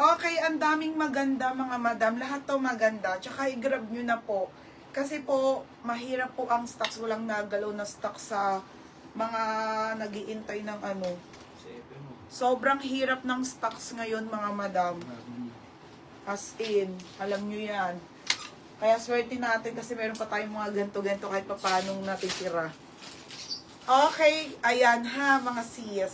Okay, ang daming maganda mga madam. Lahat to maganda. Tsaka i-grab nyo na po. Kasi po, mahirap po ang stocks. Walang nagalaw na stock sa mga nag-iintay ng ano. Sobrang hirap ng stocks ngayon mga madam. As in, alam nyo yan. Kaya swerte natin kasi meron pa tayong mga ganto-ganto kahit pa paanong natitira. Okay, ayan ha mga sis.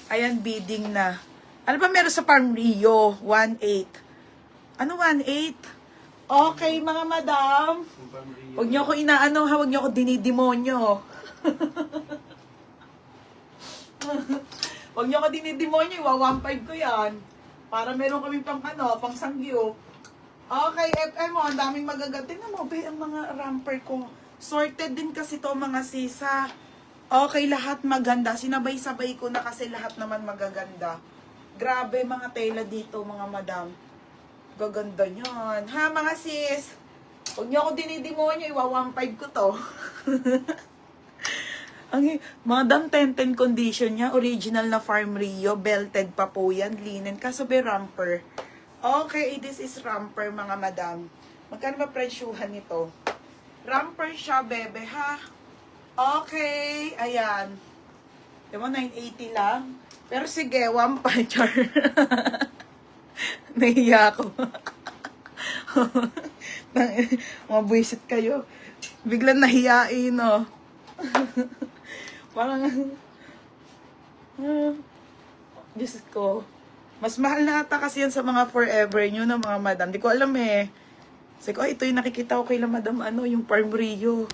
Ayan, bidding na. Ano ba meron sa Farm Rio? 1.8. Ano 1.8? Okay, mga madam. Huwag niyo ako inaano ha, huwag niyo ako dinidemonyo. Huwag niyo ako dinidemonyo, iwa 1.5 ko yan. Para meron kami pang ano, pang sanggyo. Okay, FM mo, ang daming magaganda. Tingnan mo, be, ang mga ramper ko. Sorted din kasi to mga sisa. Okay, lahat maganda. Sinabay-sabay ko na kasi lahat naman magaganda. Grabe mga tela dito, mga madam. Gaganda niyan. Ha, mga sis? Huwag niyo ako dinidemonyo, iwa 1.5 ko to. Ang madam 10-10 condition niya, original na Farm Rio, belted pa po yan, linen, kaso be ramper. Okay, this is ramper mga madam. Magkano ba presyuhan nito? Ramper siya, bebe, ha? Okay, ayan. Diba, 980 lang? Pero sige, 1.5 char. Nahiya ako. Mga buwisit kayo. Biglang nahiyain, no? Parang, Diyos ko. Mas mahal na ata kasi yan sa mga forever nyo na mga madam. Di ko alam eh. Sabi ko, ito yung nakikita ko kay madam, ano, yung Farm Rio.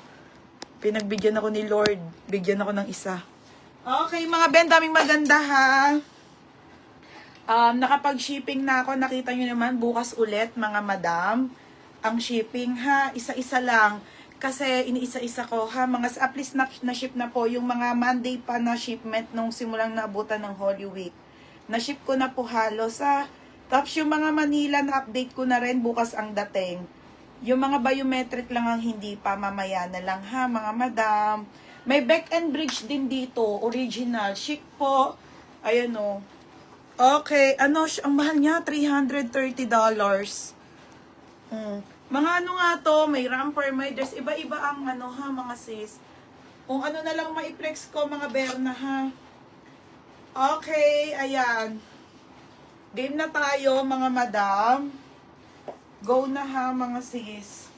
Pinagbigyan ako ni Lord. Bigyan ako ng isa. Okay, mga Ben, daming maganda ha. Nakapag-shipping na ako. Nakita nyo naman, bukas ulit, mga madam. Ang shipping ha, isa-isa lang. Kasi iniisa-isa ko ha, mga at least na-ship na po yung mga Monday pa na shipment nung simulang naabutan ng Holy Week. Na-ship ko na po halos ha. Tapos yung mga Manila na update ko na rin bukas ang dating. Yung mga biometric lang ang hindi pa, mamaya na lang ha mga madam. May back and bridge din dito, original, chic po. Ayan o. Okay, ano, ang mahal niya, $330. Mga ano nga to, may ramper, may dress, iba-iba ang ano ha mga sis. Kung ano na lang maiplex ko mga berna ha. Okay, ayan. Game na tayo mga madam. Go na ha mga sis.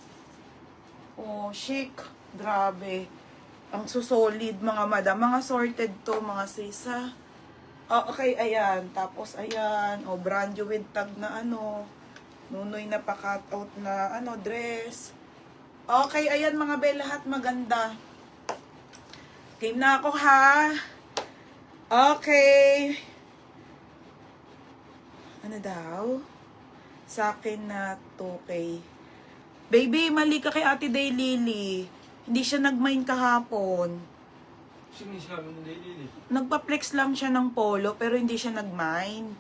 Oh, chic. Grabe. Ang susolid mga madam. Mga sorted to mga sis ha. Oh, okay, ayan. Tapos ayan. Oh, brand new with tag na ano. Nunoy na pa-cut out na ano, dress. Okay, ayan mga be, lahat maganda. Game na ako ha. Okay. Ano daw? Sa akin na 2K. Baby, mali ka kay Ate Daylily. Hindi siya nag-mine kahapon. Sino yung sinabi mo Daylily? Nagpa-flex lang siya ng polo pero hindi siya nag-mine.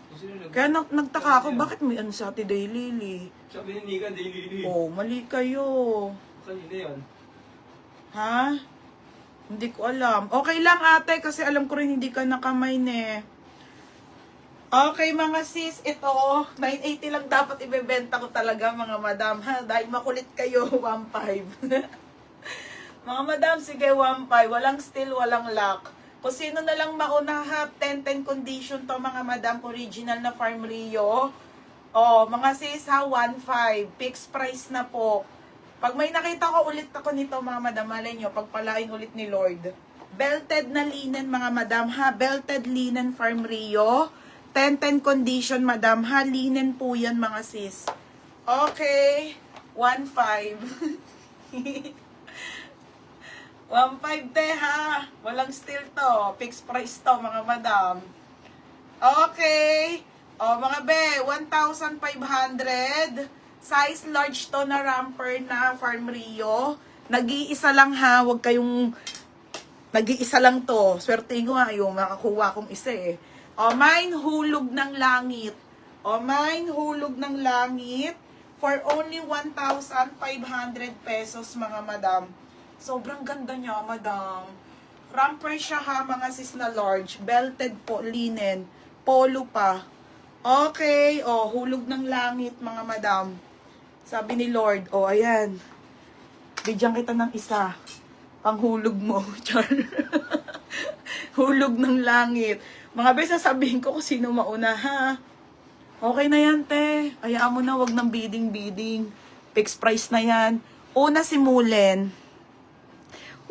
Kaya nagtaka ako, bakit may ano sa Ate Daylily? Sabi ni Nika Daylily. Oh, mali kayo. Kanina yan. Ha? Hindi ko alam. Okay lang ate, kasi alam ko rin hindi ka nakamine eh. Okay mga sis, ito, 980 lang dapat ibebenta ko talaga mga madam ha. Dahil makulit kayo, 1.5. Mga madam, sige 1.5. Walang steal, walang lock. Kung sino na lang mauna ha, 10-10 condition to mga madam, original na Farm Rio. Oh, mga sis ha, 1.5. Fixed price na po. Pag may nakita ko ulit ako nito mga madam, malay nyo, pagpalain ulit ni Lord. Belted na linen mga madam ha, belted linen Farm Rio. 10-10 condition madam ha, linen po yan mga sis. Okay, 1.5. 1.5 te ha, walang steal to, fixed price to mga madam. Okay, o mga be, 1,500. Size large to na ramper na Farm Rio. Nag-iisa lang ha, huwag kayong nag-iisa lang to. Swerte ko nga yung makakuha kong isa eh. O mine hulog ng langit. O mine hulog ng langit for only 1,500 pesos mga madam. Sobrang ganda niya madam. Ramper siya ha mga sis na large. Belted po, linen. Polo pa. Okay, hulog ng langit, mga madam. Sabi ni Lord, ayan. Bigyan kita ng isa. Panghulog mo, char. Hulog ng langit. Mga bes, sasabihin ko kung sino mauna, ha? Okay na yan, te. Hayaan mo na, wag ng bidding. Fixed price na yan. Una si Mulen.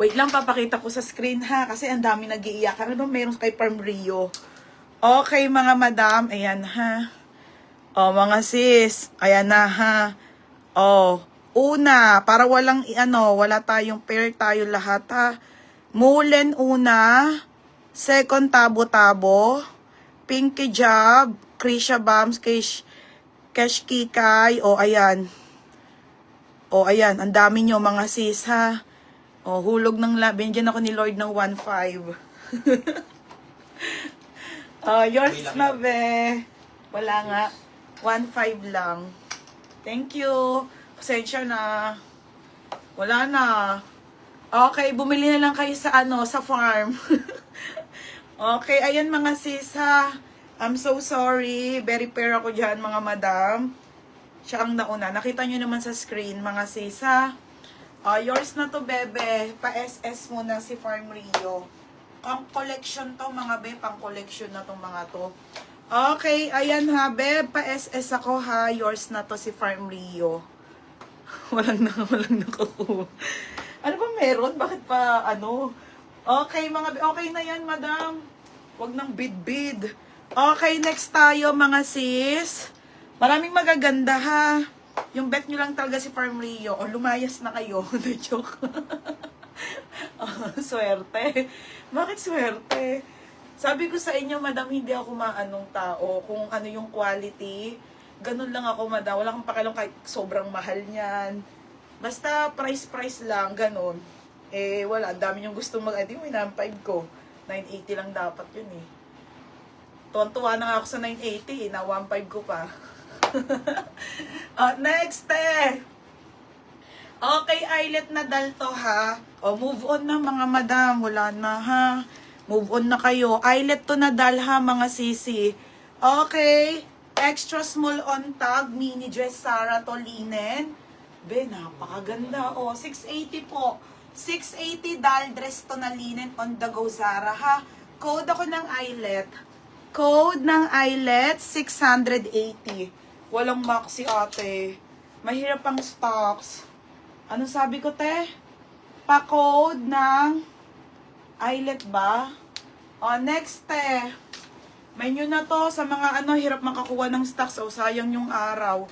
Wait lang, papakita ko sa screen, ha? Kasi ang dami nag-iiyak. Ano ba meron kay Farm Rio? Okay, mga madam. Ayan, ha? Mga sis. Ayan na, ha? Una, para walang, wala tayong pair tayo lahat, ha? Mulen una. Second, Tabo-Tabo. Pinky Job. Krisha Bams. Cash Kikay. Ayan. Ayan. Ang dami nyo, mga sis, ha? Hulog ng binigyan ako ni Lord ng 1.5. Yours na, be. Wala nga. 1.5 lang. Thank you. Pasensya na. Wala na. Okay, bumili na lang kayo sa sa farm. Okay, ayan mga sis, ha. I'm so sorry. Very fair ako dyan, mga madam. Siya ang nauna. Nakita nyo naman sa screen, mga sis, ha. Yours na to, bebe. Pa-SS muna si Farm Rio. Pang collection to, mga be. Pang collection na tong mga to. Okay, ayan ha, be. Pa-SS ako, ha. Yours na to si Farm Rio. walang nakukuha. Ano ba meron? Bakit pa, Okay, mga be. Okay na yan, madam. Wag nang bid-bid. Okay, next tayo, mga sis. Maraming magaganda, ha. Yung bet nyo lang talaga si Farm Rio. Lumayas na kayo. Joke. Swerte. Bakit swerte? Sabi ko sa inyo, madam, hindi ako maanong tao. Kung ano yung quality, ganun lang ako, madam. Wala akong pakialam kahit sobrang mahal niyan. Basta price lang, ganun. Wala. Ang dami yung gusto mag-adi. May 9.5 ko. 980 lang dapat yun eh. Tuwan-tuwa na nga ako sa 980 na 1.5 ko pa. Next, Okay, eyelet na dalto, ha. Move on na, mga madam. Wala na, ha. Move on na kayo. Eyelet to na dal, ha, mga sisi. Okay. Extra small on tag. Mini dress Sarah to linen. Napakaganda. 680 po. 680 dal dress to na linen on the go, Zara, ha. Code ako ng eyelet. Code ng eyelet, 680. Walang maxi, ate. Mahirap ang stocks. Ano sabi ko, te? Pa-code ng eyelet ba? Next, te. Menu na to sa mga hirap makakuha ng stocks. Sayang yung araw.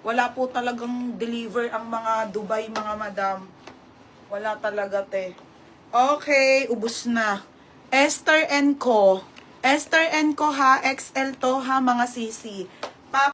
Wala po talagang deliver ang mga Dubai, mga madam. Wala talaga, te. Okay, ubos na. Esther & Co. Esther & Co, ha. XL to, ha, mga sisi.